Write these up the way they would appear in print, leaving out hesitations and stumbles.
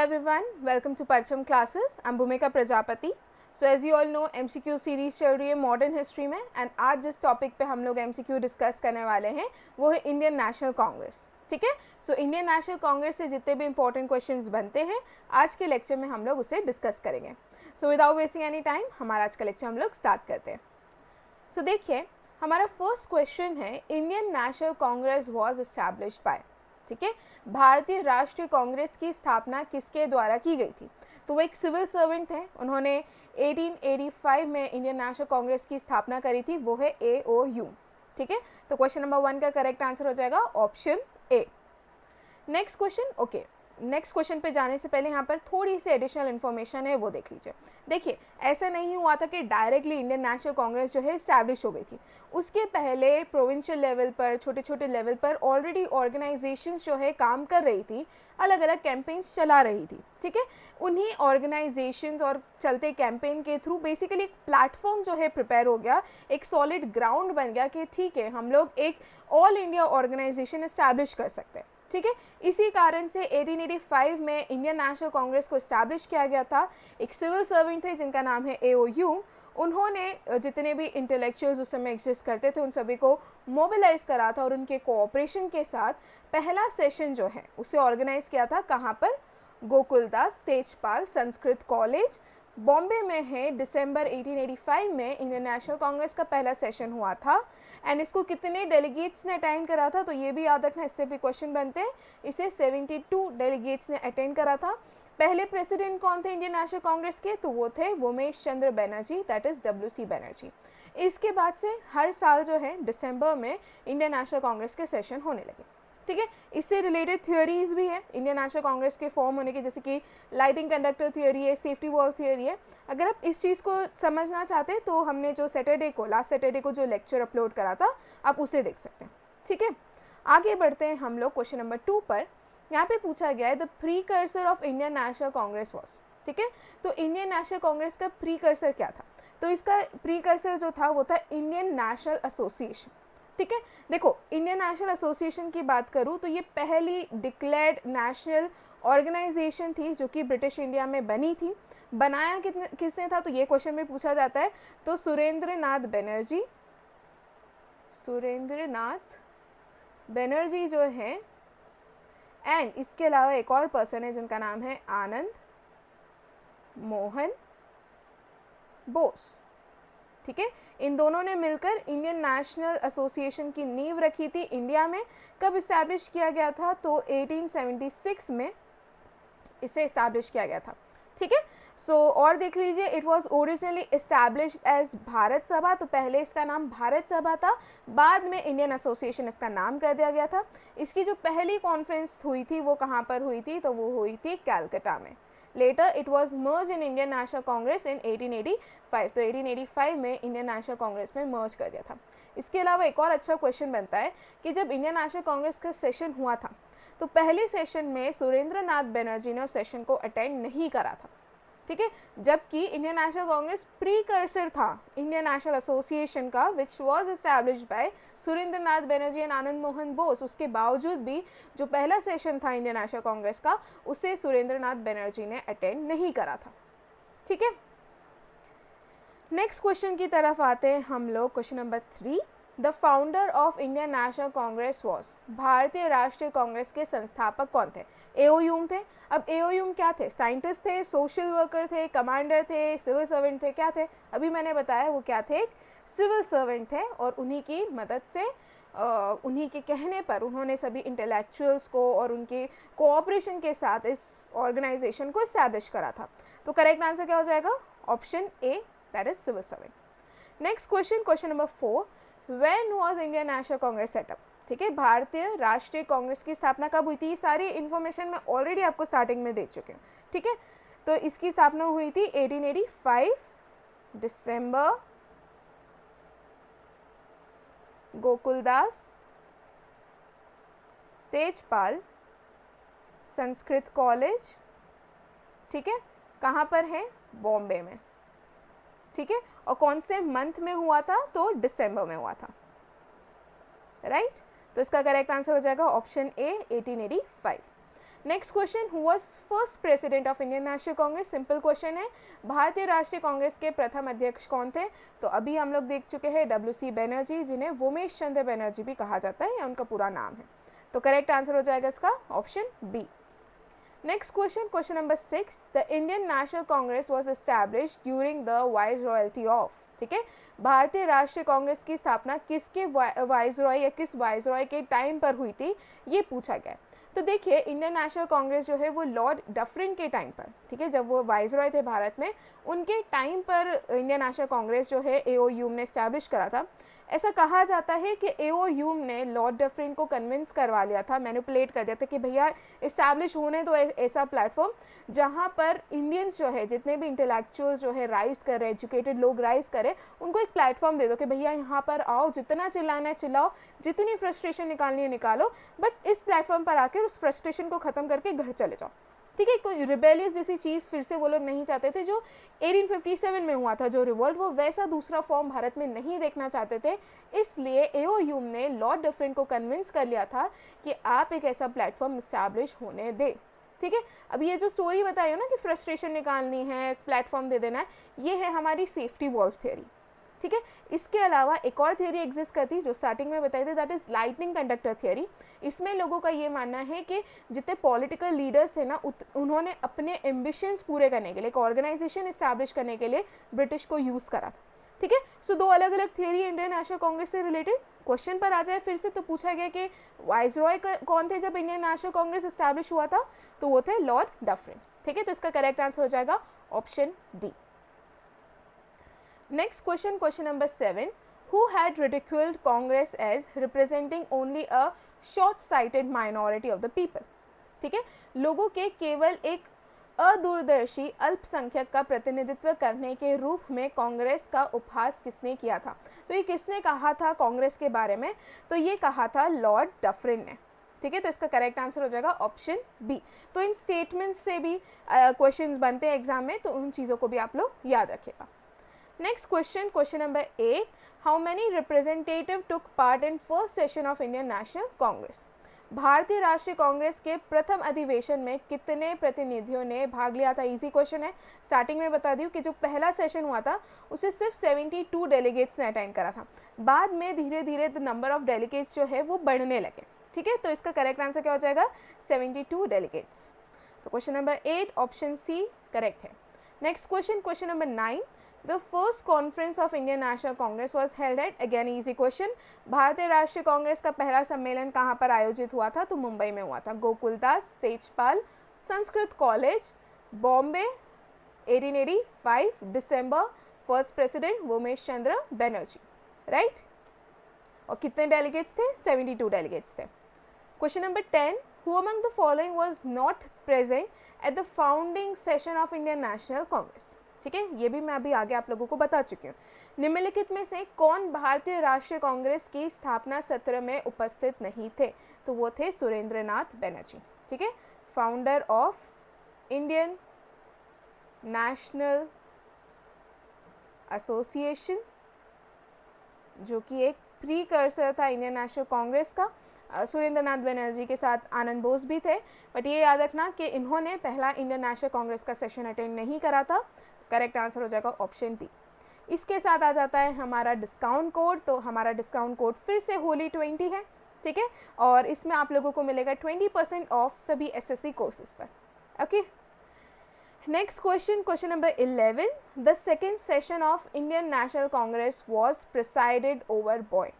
everyone, welcome to Parcham classes. I'm Bhumika Prajapati. So as you all know, MCQ series चल रही है modern history में and आज जिस टॉपिक पे हम लोग MCQ डिस्कस करने वाले हैं वो है इंडियन नेशनल कांग्रेस. ठीक है. सो इंडियन नेशनल कांग्रेस से जितने भी इंपॉर्टेंट क्वेश्चंस बनते हैं आज के लेक्चर में हम लोग उसे डिस्कस करेंगे. So without wasting any time हमारा आज का लेक्चर हम लोग स्टार्ट करते हैं. सो देखिए, हमारा फर्स्ट क्वेश्चन है Indian National Congress was established bye. ठीक है, भारतीय राष्ट्रीय कांग्रेस की स्थापना किसके द्वारा की गई थी? तो वो एक सिविल सर्वेंट थे. उन्होंने 1885 में इंडियन नेशनल कांग्रेस की स्थापना करी थी, वो है AOU. ठीक है, तो क्वेश्चन नंबर 1 का करेक्ट आंसर हो जाएगा option A. Next question. Okay, next question पे जाने से पहले यहाँ पर थोड़ी सी एडिशनल इन्फॉर्मेशन है वो देख लीजिए. देखिए, ऐसा नहीं हुआ था कि डायरेक्टली इंडियन नेशनल कांग्रेस जो है इस्टेब्लिश हो गई थी. उसके पहले प्रोविंशियल लेवल पर, छोटे छोटे लेवल पर ऑलरेडी ऑर्गेनाइजेशंस जो है काम कर रही थी, अलग अलग कैंपेन्स चला रही थी. ठीक है, उन्हीं ऑर्गेनाइजेशंस और चलते कैंपेन के थ्रू बेसिकली एक प्लेटफॉर्म जो है प्रिपेयर हो गया, एक सॉलिड ग्राउंड बन गया कि ठीक है हम लोग एक ऑल इंडिया ऑर्गेनाइजेशन इस्टेब्लिश कर सकते हैं. ठीक है, इसी कारण से 1885 में इंडियन नेशनल कांग्रेस को इस्टेब्लिश किया गया था. एक सिविल सर्वेंट थे जिनका नाम है AOU. उन्होंने जितने भी इंटेलेक्चुअल्स उस समय एग्जिस्ट करते थे उन सभी को मोबिलाइज करा था और उनके कोऑपरेशन के साथ पहला सेशन जो है उसे ऑर्गेनाइज किया था. कहाँ पर? गोकुलदास तेजपाल संस्कृत कॉलेज बॉम्बे में है. दिसंबर 1885 में इंडियन नेशनल कांग्रेस का पहला सेशन हुआ था. एंड इसको कितने डेलीगेट्स ने अटेंड करा था? तो ये भी याद रखना, इससे भी क्वेश्चन बनते हैं. इसे 72 डेलीगेट्स ने अटेंड करा था. पहले प्रेसिडेंट कौन थे इंडियन नेशनल कांग्रेस के? तो वो थे Umesh Chandra Banerjee, that is WC Banerjee. इसके बाद से हर साल जो है दिसंबर में इंडियन नेशनल कांग्रेस के सेशन होने लगे. ठीक है, इससे रिलेटेड थ्योरीज भी है इंडियन नेशनल कांग्रेस के फॉर्म होने की, जैसे कि लाइटिंग कंडक्टर थ्योरी है, सेफ्टी वॉल थ्योरी है. अगर आप इस चीज़ को समझना चाहते हैं तो हमने जो लास्ट सैटरडे को जो लेक्चर अपलोड करा था आप उसे देख सकते हैं. ठीक है, आगे बढ़ते हैं हम लोग क्वेश्चन नंबर 2 पर. यहाँ पे पूछा गया है the precursor of Indian National Congress was. ठीक है, तो इंडियन नेशनल कांग्रेस का प्रीकर्सर क्या था? तो इसका प्रीकर्सर जो था वो था इंडियन नेशनल एसोसिएशन. ठीक है, देखो इंडियन नेशनल एसोसिएशन की बात करूँ तो ये पहली डिक्लेयर्ड नेशनल ऑर्गेनाइजेशन थी जो कि ब्रिटिश इंडिया में बनी थी. बनाया किसने था? तो ये क्वेश्चन में पूछा जाता है. तो सुरेंद्र नाथ बनर्जी जो है, एंड इसके अलावा एक और पर्सन है जिनका नाम है आनंद मोहन बोस. ठीक है, इन दोनों ने मिलकर इंडियन नेशनल एसोसिएशन की नींव रखी थी इंडिया में. कब इस्टेब्लिश किया गया था? तो 1876 में इसे इस्टेब्लिश किया गया था. ठीक है, सो और देख लीजिए, it was originally established as Bharat Sabha. तो पहले इसका नाम भारत सभा था, बाद में इंडियन एसोसिएशन इसका नाम कर दिया गया था. इसकी जो पहली कॉन्फ्रेंस हुई थी वो कहाँ पर हुई थी? तो वो हुई थी कैलकाटा में. Later it was merged in Indian National Congress in 1885. तो 1885 में इंडियन नेशनल कांग्रेस में मर्ज कर दिया था. इसके अलावा एक और अच्छा क्वेश्चन बनता है कि जब इंडियन नेशनल कांग्रेस का सेशन हुआ था तो पहले सेशन में सुरेंद्र नाथ बनर्जी ने उस सेशन को अटेंड नहीं करा था. ठीक है, जबकि इंडियन नेशनल कांग्रेस प्रीकर्सर था इंडियन नेशनल एसोसिएशन का, which was established by Surendra Nath Banerjee and Anand Mohan Bose. उसके बावजूद भी जो पहला सेशन था इंडियन नेशनल कांग्रेस का उसे सुरेंद्र नाथ बनर्जी ने अटेंड नहीं करा था. ठीक है, नेक्स्ट क्वेश्चन की तरफ आते हैं हम लोग. Question number 3. The founder of Indian National Congress was. भारतीय राष्ट्रीय कांग्रेस के संस्थापक कौन थे? AOU थे. अब AOU क्या थे? साइंटिस्ट थे, सोशल वर्कर थे, कमांडर थे, सिविल सर्वेंट थे, क्या थे? अभी मैंने बताया वो क्या थे, एक सिविल सर्वेंट थे. और उन्हीं की मदद से, उन्हीं के कहने पर उन्होंने सभी इंटेलेक्चुअल्स को और उनके कोऑपरेशन के साथ इस ऑर्गेनाइजेशन को इस्टेब्लिश करा था. तो करेक्ट आंसर क्या हो जाएगा? Option A, that is civil servant. Next question, question number 4. When was Indian National Congress set up? ठीक है, भारतीय राष्ट्रीय कांग्रेस की स्थापना कब हुई थी? ये सारी इन्फॉर्मेशन मैं ऑलरेडी आपको स्टार्टिंग में दे चुके हूँ. ठीक है, तो इसकी स्थापना हुई थी 1885 दिसंबर. गोकुलदास तेजपाल संस्कृत कॉलेज. ठीक है, कहाँ पर है? बॉम्बे में. ठीक है, और कौन से मंथ में हुआ था? तो दिसंबर में हुआ था. राइट, तो इसका करेक्ट आंसर हो जाएगा option A, 1885. Next question, who was first president of Indian National Congress? Simple question है, भारतीय राष्ट्रीय कांग्रेस के प्रथम अध्यक्ष कौन थे? तो अभी हम लोग देख चुके हैं WC बनर्जी, जिन्हें वोमेश चंद्र बनर्जी भी कहा जाता है, या उनका पूरा नाम है। तो करेक्ट आंसर हो जाएगा इसका option B. Next question, question number 6, the Indian National Congress was established during the viceroyalty of, ठीक है, भारतीय राष्ट्रीय कांग्रेस की स्थापना किसके वाइसरॉय या किस वाइसरॉय के टाइम पर हुई थी, ये पूछा गया। तो देखिए, इंडियन नेशनल कांग्रेस जो है वो लॉर्ड डफरिन के टाइम पर, ठीक है, जब वो वाइसरॉय थे भारत में, उनके टाइम पर इंडियन नेशनल कांग्रेस जो है AO ह्यूम ने इस्टेब्लिश करा था। ऐसा कहा जाता है कि AO ह्यूम ने लॉर्ड डफरिन को कन्विंस करवा लिया था, मैनिपुलेट कर दिया था कि भैया इस्टेब्लिश होने दो ऐसा प्लेटफॉर्म जहाँ पर इंडियंस जो है, जितने भी इंटेलेक्चुअल्स जो है राइज कर रहे, एजुकेटेड लोग राइज करें, उनको एक प्लेटफॉर्म दे दो कि भैया यहाँ पर आओ, जितना चिल्लाना है चिल्लाओ, जितनी फ्रस्ट्रेशन निकालनी है निकालो, बट इस प्लेटफॉर्म पर आकर उस फ्रस्ट्रेशन को ख़त्म करके घर चले जाओ, ठीक है। कोई रिबेलियस जैसी चीज़ फिर से वो लोग नहीं चाहते थे। जो 1857 में हुआ था जो रिवॉल्ट, वो वैसा दूसरा फॉर्म भारत में नहीं देखना चाहते थे, इसलिए AO ह्यूम ने लॉर्ड डफरिन को कन्विंस कर लिया था कि आप एक ऐसा प्लेटफॉर्म इस्टेब्लिश होने दे, ठीक है। अब ये जो स्टोरी बताई हो ना कि फ्रस्ट्रेशन निकालनी है, प्लेटफॉर्म दे देना है, ये है हमारी सेफ्टी वॉल्स थ्योरी, ठीक है। इसके अलावा एक और थ्योरी एग्जिस्ट करती है जो स्टार्टिंग में बताई थी, that is lightning conductor theory. इसमें लोगों का ये मानना है कि जितने पॉलिटिकल लीडर्स थे ना, उन्होंने अपने एम्बिशंस पूरे करने के लिए, एक ऑर्गेनाइजेशन इस्टेब्लिश करने के लिए ब्रिटिश को यूज़ करा था, ठीक है। सो दो अलग अलग थ्योरी इंडियन नेशनल कांग्रेस से रिलेटेड। क्वेश्चन पर आ जाए फिर से, तो पूछा गया कि वाइसरॉय कौन थे जब इंडियन नेशनल कांग्रेस इस्टेब्लिश हुआ था? तो वो थे लॉर्ड डफरिन, ठीक है। तो इसका करेक्ट आंसर हो जाएगा option D. Next question, question number 7. Who had ridiculed Congress as representing only a short-sighted minority of the people? ठीक है, लोगों के केवल एक अदूरदर्शी अल्पसंख्यक का प्रतिनिधित्व करने के रूप में कांग्रेस का उपहास किसने किया था? तो ये किसने कहा था कांग्रेस के बारे में? तो ये कहा था लॉर्ड डफरिन ने, ठीक है। तो इसका करेक्ट आंसर हो जाएगा ऑप्शन बी। तो इन स्टेटमेंट्स से भी क्वेश्चंस बनते हैं एग्जाम में, तो उन चीज़ों को भी आप लोग याद रखिएगा। Next question, question number 8. How many representatives took part in first session of Indian National Congress? भारतीय राष्ट्रीय कांग्रेस के प्रथम अधिवेशन में कितने प्रतिनिधियों ने भाग लिया था? इजी क्वेश्चन है। स्टार्टिंग में बता दूं कि जो पहला सेशन हुआ था उसे सिर्फ 72 डेलीगेट्स ने अटेंड करा था। बाद में धीरे धीरे द नंबर ऑफ डेलीगेट्स जो है वो बढ़ने लगे, ठीक है। तो इसका करेक्ट आंसर क्या हो जाएगा? 72 डेलीगेट्स। तो question number 8 option C correct है। Next question, question number 9. The first conference of Indian National Congress was held at, again easy question, भारतीय राष्ट्रीय कांग्रेस का पहला सम्मेलन कहाँ पर आयोजित हुआ था? तो मुंबई में हुआ था। गोकुलदास, तेजपाल, संस्कृत कॉलेज, बॉम्बे, 1885 दिसंबर, फर्स्ट प्रेसिडेंट वोमेश चंद्र बनर्जी, राइट। और कितने डेलीगेट्स थे? 72 डेलीगेट्स थे। Question number 10. Who among the following was not present at the founding session of Indian National Congress? ठीक है, ये भी मैं अभी आगे आप लोगों को बता चुकी हूँ। निम्नलिखित में से कौन भारतीय राष्ट्रीय कांग्रेस की स्थापना सत्र में उपस्थित नहीं थे? तो वो थे सुरेंद्रनाथ बनर्जी, ठीक है, founder of Indian National association, जो कि एक प्रीकर्सर था इंडियन नेशनल कांग्रेस का। सुरेंद्रनाथ बनर्जी के साथ आनंद बोस भी थे, बट ये याद रखना कि इन्होंने पहला इंडियन नेशनल कांग्रेस का सेशन अटेंड नहीं करा था। करेक्ट आंसर हो जाएगा ऑप्शन डी। इसके साथ आ जाता है हमारा डिस्काउंट कोड। तो हमारा डिस्काउंट कोड फिर से होली 20 है, ठीक है, और इसमें आप लोगों को मिलेगा 20% ऑफ सभी SSC कोर्सेज पर, okay. Next question, question number 11. The second session of Indian National Congress was presided over boy,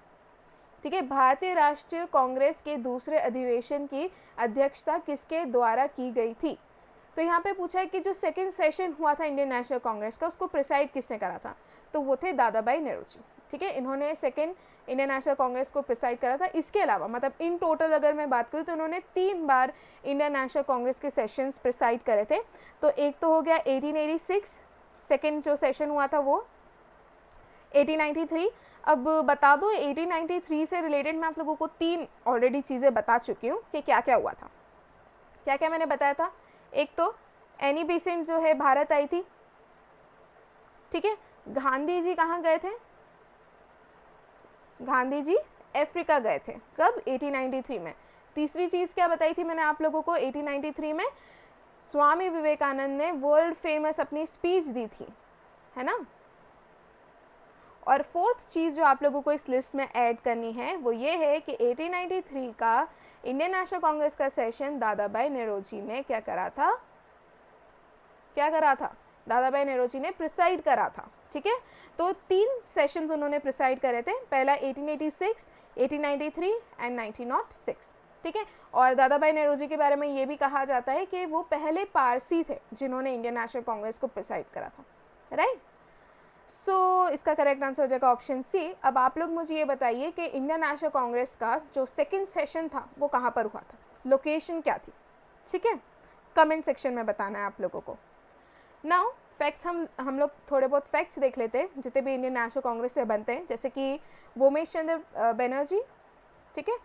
ठीक है, भारतीय राष्ट्रीय कांग्रेस के दूसरे अधिवेशन की अध्यक्षता किसके द्वारा की गई थी? तो यहाँ पे पूछा है कि जो सेकंड सेशन हुआ था इंडियन नेशनल कांग्रेस का, उसको प्रिसाइड किसने करा था? तो वो थे दादा भाई नेहरू, ठीक है। इन्होंने सेकंड इंडियन नेशनल कांग्रेस को प्रिसाइड करा था। इसके अलावा मतलब इन टोटल अगर मैं बात करूँ तो उन्होंने 3 बार इंडियन नेशनल कांग्रेस के सेशंस प्रिसाइड करे थे। तो एक तो हो गया 1886, सेकेंड जो सेशन हुआ था वो 1893। अब बता दो 1893 से रिलेटेड मैं आप लोगों को 3 ऑलरेडी चीज़ें बता चुकी हूँ कि क्या क्या हुआ था। क्या क्या मैंने बताया था? एक तो एनी बेसेंट जो है भारत आई थी, ठीक है। गांधी जी कहाँ गए थे? गांधी जी अफ्रीका गए थे। कब? 1893 में। तीसरी चीज़ क्या बताई थी मैंने आप लोगों को, 1893 में स्वामी विवेकानंद ने वर्ल्ड फेमस अपनी स्पीच दी थी, है ना। और फोर्थ चीज़ जो आप लोगों को इस लिस्ट में ऐड करनी है वो ये है कि 1893 का इंडियन नेशनल कांग्रेस का सेशन दादा भाई नौरोजी ने क्या करा था, दादा भाई नौरोजी ने प्रिसाइड करा था, ठीक है। तो 3 सेशंस उन्होंने प्रिसाइड करे थे, पहला 1886, 1893 एंड 1906, ठीक है। और दादा भाई नौरोजी के बारे में ये भी कहा जाता है कि वो पहले पारसी थे जिन्होंने इंडियन नेशनल कांग्रेस को प्रिसाइड करा था, राइट। सो इसका करेक्ट आंसर हो जाएगा ऑप्शन सी। अब आप लोग मुझे ये बताइए कि इंडियन नेशनल कांग्रेस का जो सेकंड सेशन था वो कहाँ पर हुआ था, लोकेशन क्या थी, ठीक है। कमेंट सेक्शन में बताना है आप लोगों को। नाउ फैक्ट्स हम लोग थोड़े बहुत फैक्ट्स देख लेते हैं जितने भी इंडियन नेशनल कांग्रेस से बनते हैं, जैसे कि वोमेश चंद्र बनर्जी, ठीक है,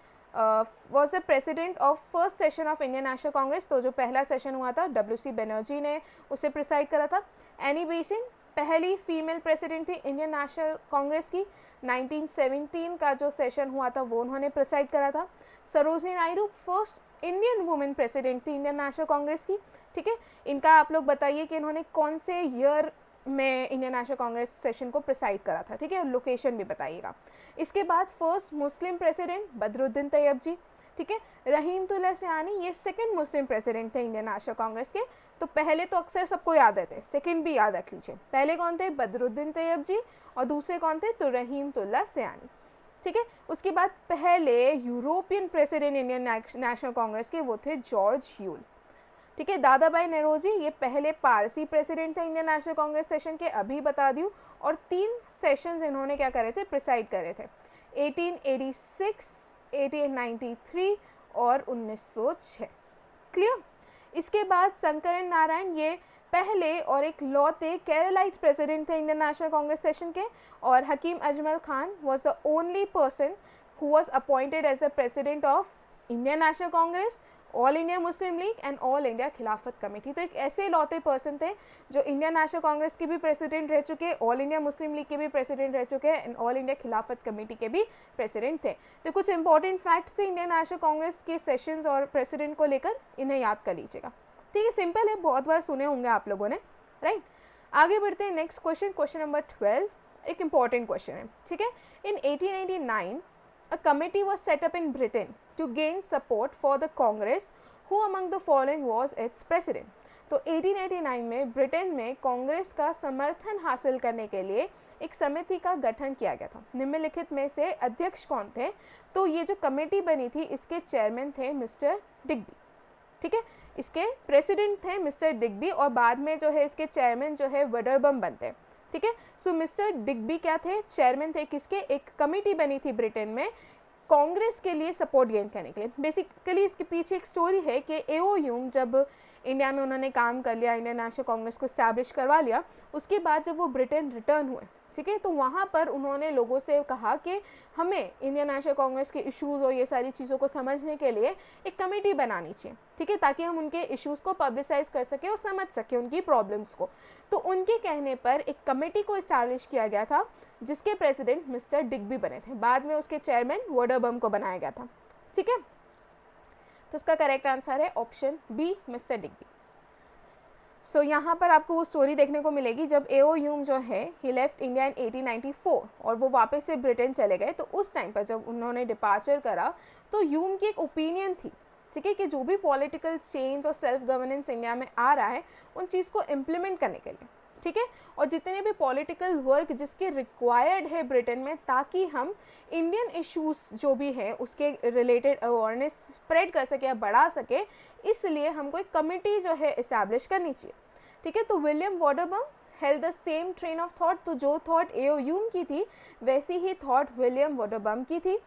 was the president of first session of Indian National Congress. तो जो पहला सेशन हुआ था WC बनर्जी ने उसे प्रिसाइड करा था। एनी बेसेंट पहली फीमेल प्रेसिडेंट थी इंडियन नेशनल कांग्रेस की। 1917 का जो सेशन हुआ था वो उन्होंने प्रिसाइड करा था। Sarojini Naidu first Indian women president थी इंडियन नेशनल कांग्रेस की, ठीक है। इनका आप लोग बताइए कि इन्होंने कौन से ईयर में इंडियन नेशनल कांग्रेस सेशन को प्रिसाइड करा था, ठीक है, लोकेशन भी बताइएगा। इसके बाद first Muslim president Badruddin Tyab ji, ठीक है। रहीमतुल्लाह सयानी ये सेकंड मुस्लिम प्रेसिडेंट थे इंडियन नेशनल कांग्रेस के। तो पहले तो अक्सर सबको याद रहते हैं, सेकंड भी याद रख लीजिए। पहले कौन थे, बदरुद्दीन तैयब जी, और दूसरे कौन थे, तो रहीमतुल्लाह सयानी, ठीक है। उसके बाद पहले European president Indian National Congress के वो थे जॉर्ज ह्यूल, ठीक है। दादा भाई नौरोजी ये पहले पारसी प्रेसिडेंट थे इंडियन नेशनल कांग्रेस सेशन के, अभी बता दूँ। और 3 सेशंस इन्होंने क्या करे थे, प्रिसाइड करे थे, 1886, 1893 और 1906, क्लियर। इसके बाद शंकरन नारायण ये पहले और एक लौते केरलाइट प्रेसिडेंट थे इंडियन नेशनल कांग्रेस सेशन के। और Hakim Ajmal Khan was the only person who was appointed as the president of Indian National Congress, All India Muslim League and All India Khilafat Committee. तो एक ऐसे लौते पर्सन थे जो इंडियन नेशनल कांग्रेस के भी प्रेसिडेंट रह चुके, ऑल इंडिया मुस्लिम लीग के भी प्रेसिडेंट रह चुके and All India Khilafat committee के भी प्रेसिडेंट थे। तो कुछ इंपॉर्टेंट फैक्ट्स थे इंडियन नेशनल कांग्रेस के सेशंस और प्रेसिडेंट को लेकर, इन्हें याद कर लीजिएगा, ठीक है। सिंपल है, बहुत बार सुने होंगे आप लोगों ने, राइट। आगे बढ़ते हैं, नेक्स्ट क्वेश्चन, क्वेश्चन नंबर 12, एक इंपॉर्टेंट क्वेश्चन है, ठीक है। इन 1889 a committee was set up in Britain to gain support for the Congress. Who among the following was its president? तो 1889 में ब्रिटेन में कांग्रेस का समर्थन हासिल करने के लिए एक समिति का गठन किया गया था। निम्नलिखित में से अध्यक्ष कौन थे? तो ये जो कमेटी बनी थी इसके चेयरमैन थे मिस्टर डिग्बी, ठीक है। इसके प्रेसिडेंट थे मिस्टर डिग्बी और बाद में जो है इसके चेयरमैन जो है वडरबम बनते हैं, ठीक है। सो मिस्टर डिग्बी क्या थे, चेयरमैन थे किसके, एक कमेटी बनी थी ब्रिटेन में कांग्रेस के लिए सपोर्ट गेन करने के लिए। बेसिकली इसके पीछे एक स्टोरी है कि एओ ह्यूम जब इंडिया में उन्होंने काम कर लिया, इंडियन नेशनल कांग्रेस को इस्टेब्लिश करवा लिया, उसके बाद जब वो ब्रिटेन रिटर्न हुए, ठीक है, तो वहाँ पर उन्होंने लोगों से कहा कि हमें इंडियन नेशनल कांग्रेस के इश्यूज़ और ये सारी चीज़ों को समझने के लिए एक कमेटी बनानी चाहिए, ठीक है, ताकि हम उनके इश्यूज़ को पब्लिसाइज कर सकें और समझ सकें उनकी प्रॉब्लम्स को। तो उनके कहने पर एक कमेटी को इस्टेब्लिश किया गया था जिसके प्रेसिडेंट मिस्टर डिग्बी बने थे। बाद में उसके चेयरमैन वडरबम को बनाया गया था, ठीक है। तो इसका करेक्ट आंसर है ऑप्शन बी, मिस्टर डिग्बी। सो यहाँ पर आपको वो स्टोरी देखने को मिलेगी जब एओ ह्यूम जो है ही लेफ्ट इंडिया इन 1894 और वो वापस से ब्रिटेन चले गए। तो उस टाइम पर जब उन्होंने डिपार्चर करा तो ह्यूम की एक ओपिनियन थी, ठीक है, कि जो भी पॉलिटिकल चेंज और सेल्फ गवर्नेंस इंडिया में आ रहा है उन चीज़ को इम्प्लीमेंट करने के लिए, ठीक है, और जितने भी पॉलिटिकल वर्क जिसके रिक्वायर्ड है ब्रिटेन में ताकि हम इंडियन इश्यूज़ जो भी है उसके रिलेटेड अवेयरनेस स्प्रेड कर सके या बढ़ा सके, इसलिए हमको एक कमेटी जो है इस्टेब्लिश करनी चाहिए, ठीक है। तो William Wedderburn held the same train of thought, तो जो थॉट एओ ह्यूम की थी वैसी ही थॉट विलियम वडरबम की थी।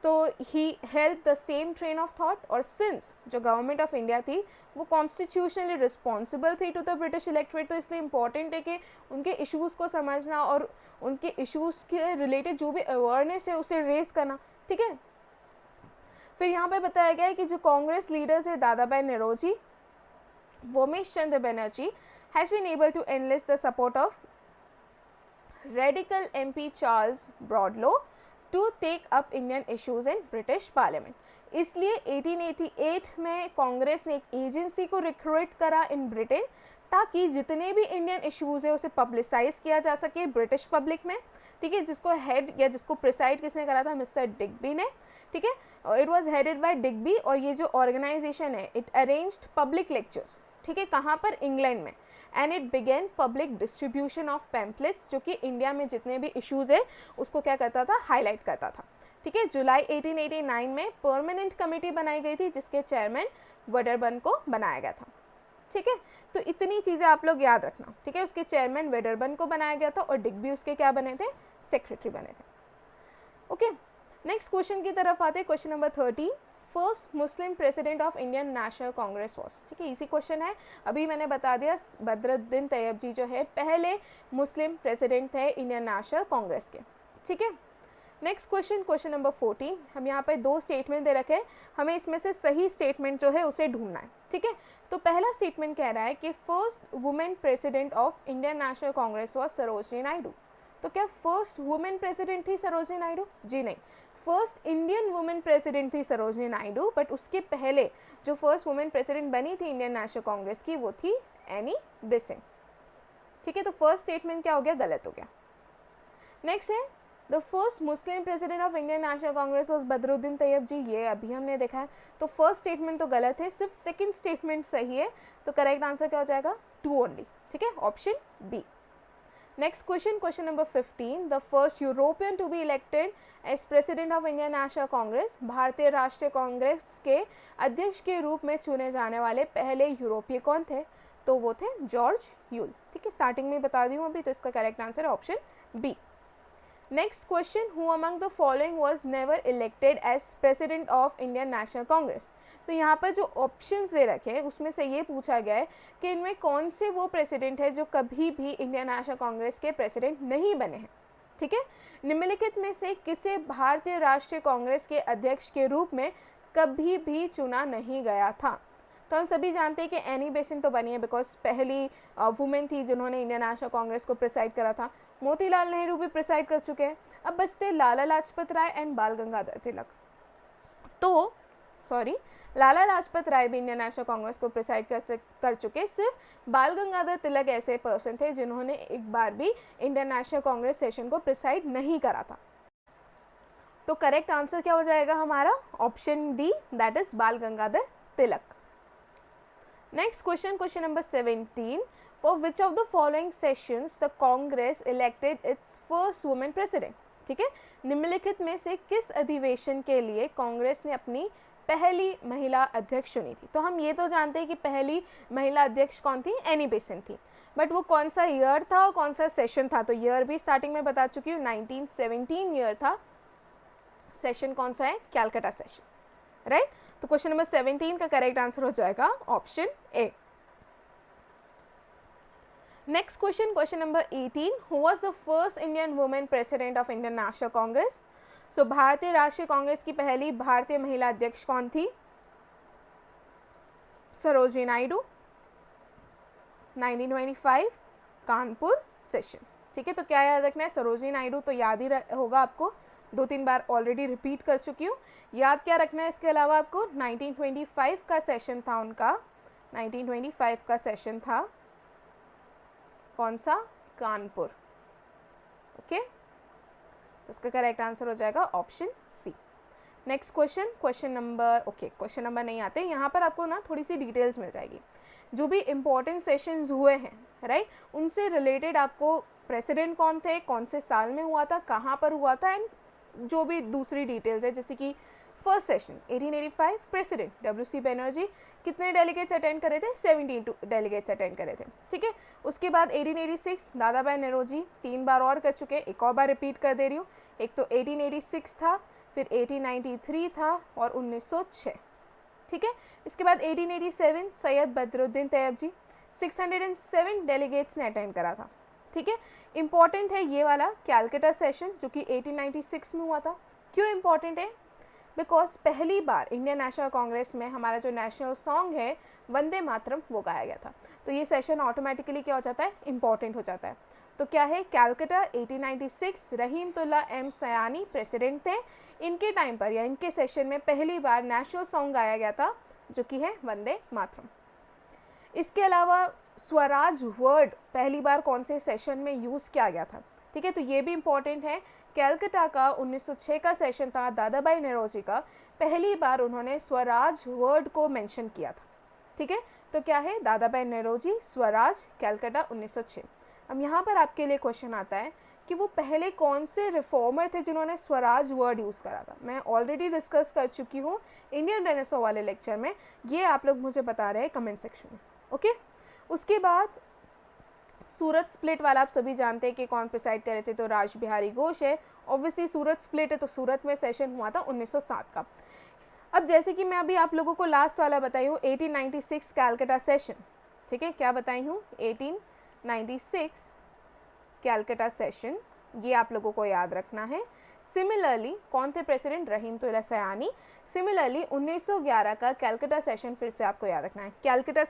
तो he held the same train of thought और सिंस जो गवर्नमेंट ऑफ इंडिया थी वो कॉन्स्टिट्यूशनली रिस्पॉन्सिबल थी टू द ब्रिटिश इलेक्टोरेट, तो इसलिए इंपॉर्टेंट है कि उनके इश्यूज़ को समझना और उनके इश्यूज़ के रिलेटेड जो भी अवेयरनेस है उसे रेस करना, ठीक है। फिर यहाँ पे बताया गया है कि जो कांग्रेस लीडर्स है दादा भाई नौरोजी, वोमेश चंद्र Banerjee has been able to enlist the support of radical MP Charles Broadlow to take up Indian issues in British parliament. इसलिए 1888 में कांग्रेस ने एक एजेंसी को रिक्रूट करा इन ब्रिटेन, ताकि जितने भी इंडियन इश्यूज़ है उसे पब्लिसाइज किया जा सके ब्रिटिश पब्लिक में, ठीक है। जिसको हेड या जिसको प्रिसाइड किसने करा था, मिस्टर डिग्बी ने, ठीक है। It was headed by Digby, और ये जो ऑर्गेनाइजेशन है इट अरेंज्ड पब्लिक लेक्चर्स, ठीक है, कहाँ पर, इंग्लैंड में, and it began public distribution of pamphlets, जो कि इंडिया में जितने भी इश्यूज़ है उसको क्या करता था, हाईलाइट करता था, ठीक है। जुलाई 1889 में परमानेंट कमेटी बनाई गई थी, जिसके चेयरमैन वेडरबर्न को बनाया गया था, ठीक है। तो इतनी चीज़ें आप लोग याद रखना, ठीक है। उसके चेयरमैन वेडरबर्न को बनाया गया था, और डिग्बी उसके क्या बने थे, सेक्रेटरी बने थे, ओके। नेक्स्ट क्वेश्चन की तरफ आते हैं, question number 30, first Muslim president of Indian National Congress was, ठीक है, इसी क्वेश्चन है। अभी मैंने बता दिया, बदरुद्दीन तैयब जी जो है पहले मुस्लिम प्रेसिडेंट थे इंडियन नेशनल कांग्रेस के, ठीक है। नेक्स्ट क्वेश्चन, क्वेश्चन नंबर 14, हम यहाँ पे 2 स्टेटमेंट दे रखे हैं, हमें इसमें से सही स्टेटमेंट जो है उसे ढूंढना है, ठीक है। तो पहला स्टेटमेंट कह रहा है कि first women president of Indian National Congress was Sarojini Naidu. तो क्या फर्स्ट वुमेन प्रेसिडेंट थी सरोजिनी नायडू? जी नहीं, फर्स्ट इंडियन वुमेन प्रेसिडेंट थी सरोजिनी नायडू, बट उसके पहले जो फर्स्ट वुमेन प्रेसिडेंट बनी थी इंडियन नेशनल कांग्रेस की वो थी एनी बेसेंट, ठीक है। तो फर्स्ट स्टेटमेंट क्या हो गया, गलत हो गया। नेक्स्ट है, the first Muslim president of Indian National Congress was Badruddin Tyab ji, ये अभी हमने देखा है। तो फर्स्ट स्टेटमेंट तो गलत है, सिर्फ सेकंड स्टेटमेंट सही है। तो करेक्ट आंसर क्या हो जाएगा, 2 ओनली, ठीक है, option B. Next question, question number 15, the first European to be elected as president of Indian National Congress, भारतीय राष्ट्रीय कांग्रेस के अध्यक्ष के रूप में चुने जाने वाले पहले यूरोपीय कौन थे? तो वो थे जॉर्ज यूल, ठीक है, स्टार्टिंग में बता दी हूँ अभी। तो इसका करेक्ट आंसर है option B. Next question, who among the following was never elected as president of Indian National Congress. तो यहाँ पर जो ऑप्शंस दे रखे हैं उसमें से ये पूछा गया है कि इनमें कौन से वो प्रेसिडेंट है जो कभी भी इंडियन नेशनल कांग्रेस के प्रेसिडेंट नहीं बने हैं, ठीक है। निम्नलिखित में से किसे भारतीय राष्ट्रीय कांग्रेस के अध्यक्ष के रूप में कभी भी चुना नहीं गया था? तो हम सभी जानते हैं कि एनी बेसेंट तो बनी है, बिकॉज पहली वुमेन थी जिन्होंने इंडियन नेशनल कांग्रेस को प्रिसाइड करा था। मोतीलाल नेहरू भी प्रिसाइड कर चुके हैं। अब बचते लाला लाजपत राय एंड बाल गंगाधर तिलक। तो सॉरी, लाला लाजपत राय भी इंडियन नेशनल कांग्रेस को प्रिसाइड कर चुके, सिर्फ बाल गंगाधर तिलक ऐसे पर्सन थे जिन्होंने एक बार भी इंडियन नेशनल कांग्रेस सेशन को प्रिसाइड नहीं करा था। तो करेक्ट आंसर क्या हो जाएगा हमारा, option D, that is Bal Gangadhar Tilak. Next question, question number 17, for which of the following sessions the Congress elected its first women president, ठीक है। निम्नलिखित में से किस अधिवेशन के लिए कांग्रेस ने अपनी पहली महिला अध्यक्ष चुनी थी? तो हम ये तो जानते हैं कि पहली महिला अध्यक्ष कौन थी, एनी बेसेंट थी, बट वो कौन सा ईयर था और कौन सा सेशन था? तो ईयर भी स्टार्टिंग में बता चुकी हूँ, 1917 ईयर था। सेशन कौन सा है, कैलकाटा सेशन, राइट। तो क्वेश्चन नंबर 17 का करेक्ट आंसर हो जाएगा option A. Next question, question number 18, who was the first Indian women president of Indian National Congress? So भारतीय राष्ट्रीय कांग्रेस की पहली भारतीय महिला अध्यक्ष कौन थी? सरोजिनी नायडू, 1925 कानपुर सेशन, ठीक है। तो क्या याद रखना है, सरोजिनी नायडू तो याद ही होगा आपको, 2-3 बार ऑलरेडी रिपीट कर चुकी हूँ। याद क्या रखना है इसके अलावा आपको, 1925 का सेशन था उनका, 1925 का सेशन था कौन सा, कानपुर, ओके। तो इसका करेक्ट आंसर हो जाएगा option C. Next question, question number, okay question number नहीं आते, यहाँ पर आपको ना थोड़ी सी डिटेल्स मिल जाएगी, जो भी इम्पोर्टेंट सेशंस हुए हैं, राइट, उनसे रिलेटेड आपको प्रेसिडेंट कौन थे, कौन से साल में हुआ था, कहाँ पर हुआ था, एंड जो भी दूसरी डिटेल्स है, जैसे कि first session 1885 president WC Banerjee, कितने डेलीगेट्स अटेंड करे थे, 72 डेलीगेट्स अटेंड करे थे, ठीक है। उसके बाद 1886 दादा भाई नौरोजी, 3 बार और कर चुके, एक और बार रिपीट कर दे रही हूँ, एक तो 1886 था, फिर 1893 था और 1906, ठीक है। इसके बाद 1887 सैयद बदरुद्दीन तैयब जी, 607 डेलीगेट्स ने अटेंड करा था, ठीक है। इंपॉर्टेंट है ये वाला कैलकाटा सेशन जो कि 1896 में हुआ था। क्यों इंपॉर्टेंट है, बिकॉज पहली बार इंडियन नेशनल कांग्रेस में हमारा जो नेशनल सॉन्ग है वंदे मातरम वो गाया गया था। तो ये सेशन ऑटोमेटिकली क्या हो जाता है, इंपॉर्टेंट हो जाता है। तो क्या है, कैलकाटा 1896, रहीमतुल्ला एम सयानी प्रेसिडेंट थे। इनके टाइम पर या इनके सेशन में पहली बार नेशनल सॉन्ग गाया गया था, जो कि है वंदे मातरम। इसके अलावा स्वराज वर्ड पहली बार कौन से सेशन में यूज़ किया गया था, ठीक है, तो ये भी इम्पॉर्टेंट है। कैलकाटा का 1906 का सेशन था, दादा भाई नौरोजी का, पहली बार उन्होंने स्वराज वर्ड को मेंशन किया था, ठीक है। तो क्या है, दादा भाई नौरोजी, स्वराज, कैलकाटा 1906। अब यहाँ पर आपके लिए क्वेश्चन आता है कि वो पहले कौन से रिफॉर्मर थे जिन्होंने स्वराज वर्ड यूज़ करा था। मैं ऑलरेडी डिस्कस कर चुकी हूँ इंडियन डायनासोर वाले लेक्चर में, ये आप लोग मुझे बता रहे हैं कमेंट सेक्शन में, ओके। उसके बाद सूरत स्प्लिट वाला आप सभी जानते हैं कि कौन प्रिसाइड करे थे, तो राज बिहारी घोष है। ऑब्वियसली सूरत स्प्लिट है तो सूरत में सेशन हुआ था 1907 का। अब जैसे कि मैं अभी आप लोगों को लास्ट वाला बताई हूँ 1896 कैलकाटा सेशन, ठीक है, क्या बताई हूँ, 1896 कैलकाटा सेशन, ये आप लोगों को याद रखना है। सिमिलरली कौन थे प्रेसिडेंट, रहीमतुल्ला सयानी। सिमिलरली 1911 का कैलकाटा सेशन फिर से आपको याद रखना है। कैलकाटा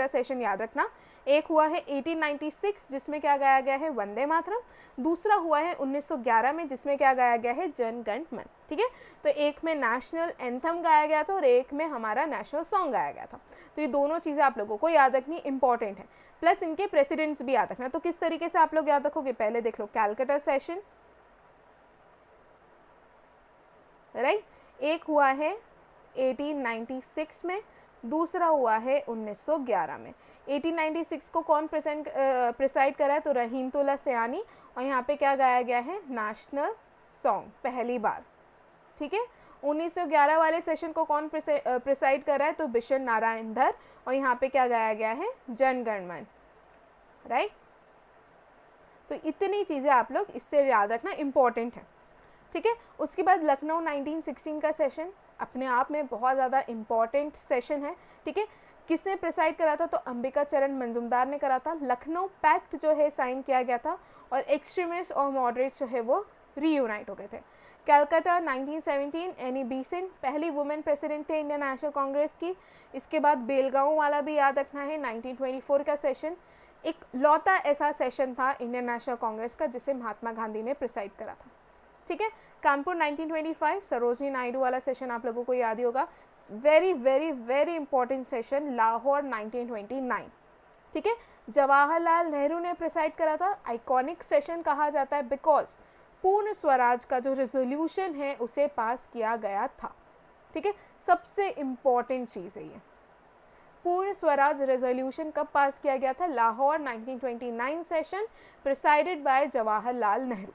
सेशन याद रखना, एक हुआ है 1896 जिसमें क्या गाया गया है, वंदे मातरम। दूसरा हुआ है 1911 में जिसमें क्या गाया गया है, जन गण मन, ठीक है। तो एक में नेशनल एंथम गाया गया था और एक में हमारा नेशनल सॉन्ग गाया गया था। तो ये दोनों चीज़ें आप लोगों को याद रखनी इंपॉर्टेंट है, प्लस इनके प्रेसिडेंट्स भी याद रखना। तो किस तरीके से आप लोग याद रखोगे, पहले देख लो कैलकाटा सेशन, राइट, एक हुआ है 1896 में, दूसरा हुआ है 1911 में। 1896 को कौन प्रिसाइड करा है, तो रहीमतुल्ला सयानी, और यहाँ पे क्या गाया गया है, नेशनल सॉन्ग पहली बार, ठीक है। 1911 वाले सेशन को कौन प्रिसाइड करा है, तो बिशन नारायण धर, और यहाँ पे क्या गाया गया है, जन गण मन, राइट। तो इतनी चीज़ें आप लोग इससे याद रखना इम्पॉर्टेंट है, ठीक है। उसके बाद लखनऊ 1916 का सेशन अपने आप में बहुत ज़्यादा इम्पॉर्टेंट सेशन है, ठीक है। किसने प्रिसाइड करा था, तो अंबिका चरण मंजूमदार ने करा था। लखनऊ पैक्ट जो है साइन किया गया था और एक्सट्रीमिस्ट और मॉडरेट जो है वो रीयूनाइट हो गए थे। कैलकाटा 1917, एनी बेसेंट पहली वुमेन प्रेसिडेंट थे इंडियन नेशनल कांग्रेस की। इसके बाद बेलगांव वाला भी याद रखना है, 1924 का सेशन एक लौता ऐसा सेशन था इंडियन नेशनल कांग्रेस का जिसे महात्मा गांधी ने प्रिसाइड करा था, ठीक है। कानपुर 1925 सरोजनी नायडू वाला सेशन आप लोगों को याद ही होगा। Very very very important session Lahore 1929, ठीक है। जवाहरलाल नेहरू ने प्रिसाइड करा था। आइकॉनिक सेशन कहा जाता है बिकॉज पूर्ण स्वराज का जो रेजोल्यूशन है उसे पास किया गया था, ठीक है। सबसे इम्पॉर्टेंट चीज़ है ये, पूर्ण स्वराज रेजोल्यूशन कब पास किया गया था, Lahore 1929 session presided bye Jawaharlal Nehru,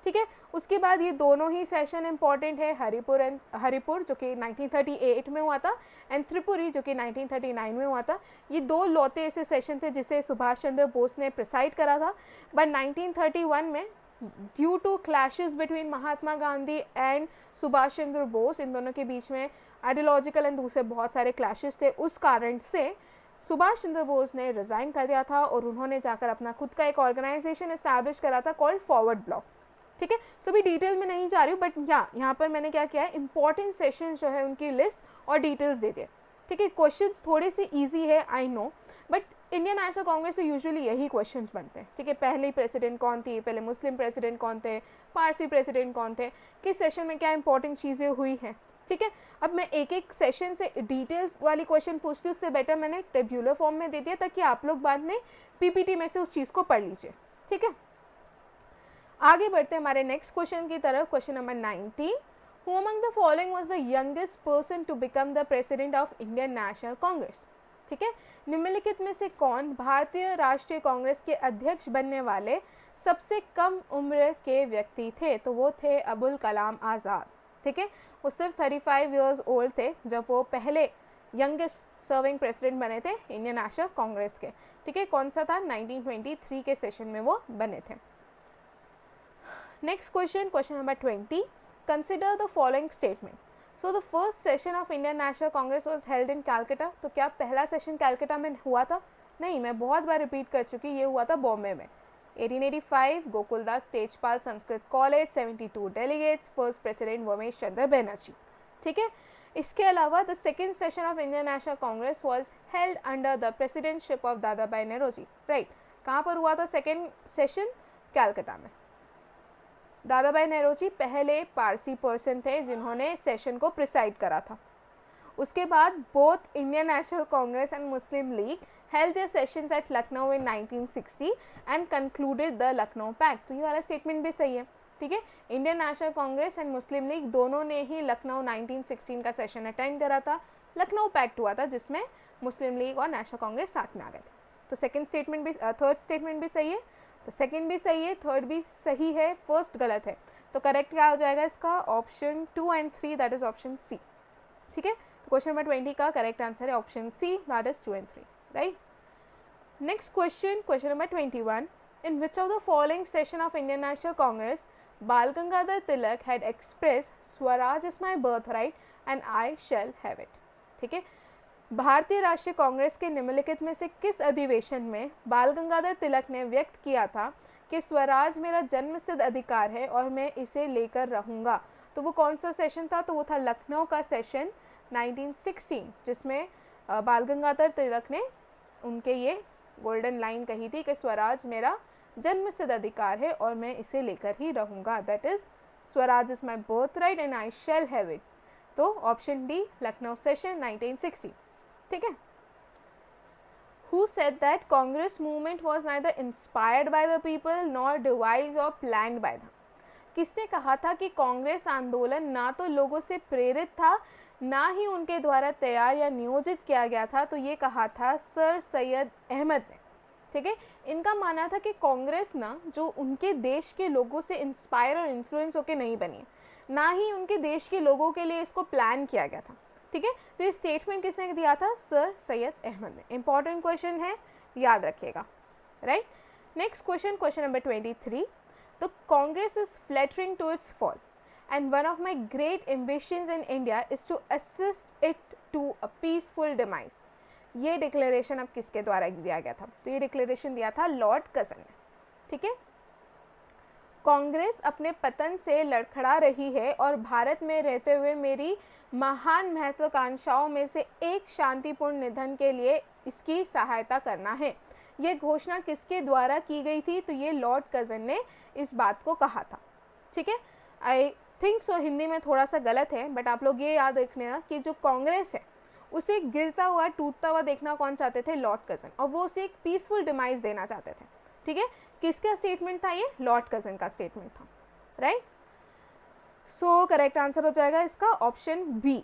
ठीक है। उसके बाद ये दोनों ही सेशन इंपॉर्टेंट है, हरिपुर जो कि 1938 में हुआ था एंड त्रिपुरी जो कि 1939 में हुआ था। ये दो लौते ऐसे सेशन थे जिसे सुभाष चंद्र बोस ने प्रिसाइड करा था, बट 1931 में due to clashes between Mahatma Gandhi and Subhash Chandra Bose, इन दोनों के बीच में आइडियोलॉजिकल एंड दूसरे बहुत सारे क्लैशेस थे, उस कारण से सुभाष चंद्र बोस ने रिज़ाइन कर दिया था और उन्होंने जाकर अपना खुद का एक ऑर्गेनाइजेशन इस्टेब्लिश करा था कॉल्ड फॉरवर्ड ब्लॉक, ठीक है। सो भी डिटेल में नहीं जा रही हूँ, बट यहाँ पर मैंने क्या किया है, इंपॉर्टेंट सेशन जो है उनकी लिस्ट और डिटेल्स दे दिए, ठीक है। क्वेश्चंस थोड़े से इजी है I know, but Indian National Congress से यूजुअली यही क्वेश्चंस बनते हैं, ठीक है। पहले प्रेसिडेंट कौन थी, पहले मुस्लिम प्रेसिडेंट कौन थे, पारसी प्रेसिडेंट कौन थे, किस सेशन में क्या इंपॉर्टेंट चीज़ें हुई हैं, ठीक है। अब मैं एक एक सेशन से डिटेल्स वाली क्वेश्चन पूछती हूँ, उससे बेटर मैंने टेब्यूलर फॉर्म में दे दिया ताकि आप लोग बाद में पीपीटी में से उस चीज़ को पढ़ लीजिए, ठीक है। आगे बढ़ते हैं हमारे नेक्स्ट क्वेश्चन की तरफ। Question number 19, who among the following was the youngest person to become the president of Indian National Congress, ठीक है। निम्नलिखित में से कौन भारतीय राष्ट्रीय कांग्रेस के अध्यक्ष बनने वाले सबसे कम उम्र के व्यक्ति थे, तो वो थे अबुल कलाम आज़ाद, ठीक है। वो सिर्फ 35 ईयर्स ओल्ड थे जब वो पहले यंगेस्ट सर्विंग प्रेसिडेंट बने थे इंडियन नेशनल कांग्रेस के, ठीक है। कौन सा था, 1923 के सेशन में वो बने थे। Next question, question number 20, consider the following statement. So the first session of Indian National Congress was held in Calcutta. तो क्या पहला सेशन कैलकाटा में हुआ था? नहीं, मैं बहुत बार रिपीट कर चुकी, ये हुआ था बॉम्बे में। 1885 Gokuldas Tejpal Sanskrit college, 72 delegates, first president Umesh Chandra Banerjee, ठीक है। इसके अलावा the second session of Indian National Congress was held under the presidentship of Dadabhai Naoroji, right. कहाँ पर हुआ था सेकेंड सेशन? कैलकाटा में। दादा भाई नौरोजी पहले पारसी पर्सन थे जिन्होंने सेशन को प्रिसाइड करा था। उसके बाद both Indian National Congress and Muslim League held their sessions at Lucknow in 1960 and concluded the Lucknow pact. तो ये वाला स्टेटमेंट भी सही है, ठीक है। Indian National Congress and Muslim League दोनों ने ही लखनऊ 1916 का सेशन अटेंड करा था। लखनऊ पैक्ट हुआ था जिसमें मुस्लिम लीग और नेशनल कांग्रेस साथ में आ गए थे। तो सेकंड स्टेटमेंट भी, थर्ड स्टेटमेंट भी सही है, तो सेकंड भी सही है, थर्ड भी सही है, फर्स्ट गलत है। तो करेक्ट क्या हो जाएगा इसका? Option 2 and 3, that is option C, ठीक है। तो क्वेश्चन नंबर 20 का करेक्ट आंसर है option C, that is 2 and 3, right. Next question, question number 21, in which of the following session of Indian National Congress Bal Gangadhar Tilak had express Swaraj is my birth right and I shall have it, ठीक है। भारतीय राष्ट्रीय कांग्रेस के निम्नलिखित में से किस अधिवेशन में बाल गंगाधर तिलक ने व्यक्त किया था कि स्वराज मेरा जन्मसिद्ध अधिकार है और मैं इसे लेकर रहूँगा? तो वो कौन सा सेशन था? तो वो था लखनऊ का सेशन 1916, जिसमें बाल गंगाधर तिलक ने उनके ये गोल्डन लाइन कही थी कि स्वराज मेरा जन्मसिद्ध अधिकार है और मैं इसे लेकर ही रहूँगा, that is Swaraj is my birth right and I shall have it. तो ऑप्शन डी, लखनऊ सेशन 1960, ठीक है। Who said that Congress movement was neither inspired by the people nor devised or planned by them? किसने कहा था कि कांग्रेस आंदोलन ना तो लोगों से प्रेरित था ना ही उनके द्वारा तैयार या नियोजित किया गया था? तो ये कहा था सर सैयद अहमद ने, ठीक है। इनका मानना था कि कांग्रेस ना जो उनके देश के लोगों से इंस्पायर और इन्फ्लुएंस होकर नहीं बनी, ना ही उनके देश के लोगों के लिए इसको प्लान किया गया था, ठीक है। तो ये स्टेटमेंट किसने दिया था? सर सैयद अहमद ने। इंपॉर्टेंट क्वेश्चन है, याद रखिएगा, right. Next question, question number 23, तो Congress is flattering to its fall and one of my great ambitions in India is to assist it to a peaceful demise. ये declaration अब किसके द्वारा दिया गया था? तो ये डिक्लेरेशन दिया था लॉर्ड कर्जन ने, ठीक है। कांग्रेस अपने पतन से लड़खड़ा रही है और भारत में रहते हुए मेरी महान महत्वाकांक्षाओं में से एक शांतिपूर्ण निधन के लिए इसकी सहायता करना है। ये घोषणा किसके द्वारा की गई थी? तो ये लॉर्ड कर्जन ने इस बात को कहा था, ठीक है। आई थिंक सो हिंदी में थोड़ा सा गलत है, बट आप लोग ये याद रखना कि जो कांग्रेस है उसे गिरता हुआ टूटता हुआ देखना कौन चाहते थे? लॉर्ड कर्जन, और वो उसे एक पीसफुल डिमाइज देना चाहते थे, ठीक है। किसका स्टेटमेंट था? ये लॉर्ड कर्जन का स्टेटमेंट था, राइट। सो करेक्ट आंसर हो जाएगा इसका ऑप्शन बी।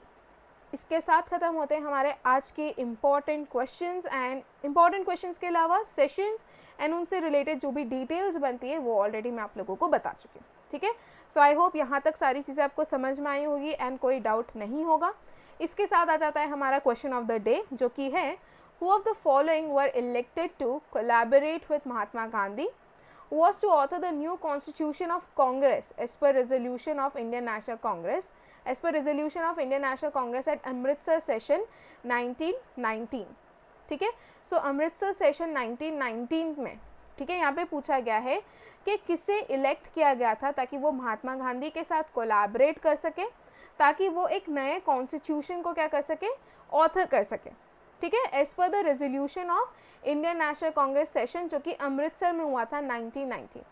इसके साथ ख़त्म होते हैं हमारे आज के important questions, and important questions के अलावा सेशंस एंड उनसे रिलेटेड जो भी डिटेल्स बनती है वो ऑलरेडी मैं आप लोगों को बता चुकी हूँ, ठीक है। सो आई होप यहाँ तक सारी चीज़ें आपको समझ में आई होगी एंड कोई डाउट नहीं होगा। इसके साथ आ जाता है हमारा क्वेश्चन ऑफ द डे, जो कि है who of the following were elected to collaborate with Mahatma Gandhi was to author the new constitution of Congress as per resolution of Indian National Congress at Amritsar session 1919, ठीक है। सो Amritsar session 1919 में, ठीक है, यहाँ पे पूछा गया है कि किसे इलेक्ट किया गया था ताकि वो महात्मा गांधी के साथ कोलैबोरेट कर सके, ताकि वो एक नए कॉन्स्टिट्यूशन को क्या कर सके? ऑथर कर सके, ठीक है, एज पर the resolution of Indian National Congress session जो कि अमृतसर में हुआ था 1919,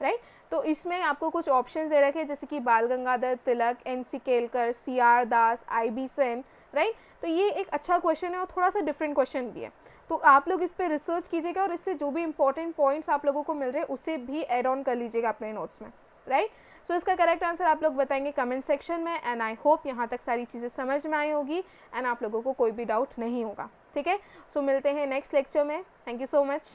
राइट। तो इसमें आपको कुछ ऑप्शन दे रखे जैसे कि बाल गंगाधर तिलक, एन.सी. केलकर, सी.आर. दास, आई.बी. सेन, राइट। तो ये एक अच्छा क्वेश्चन है और थोड़ा सा डिफरेंट क्वेश्चन भी है, तो आप लोग इस पर रिसर्च कीजिएगा और इससे जो भी इंपॉर्टेंट पॉइंट्स आप लोगों को मिल रहे हैं उसे भी ऐड ऑन कर लीजिएगा अपने नोट्स में, राइट। सो इसका करेक्ट आंसर आप लोग बताएंगे कमेंट सेक्शन में, एंड आई होप यहाँ तक सारी चीज़ें समझ में आई होगी एंड आप लोगों को कोई भी डाउट नहीं होगा, ठीक है। सो मिलते हैं नेक्स्ट लेक्चर में। Thank you so much.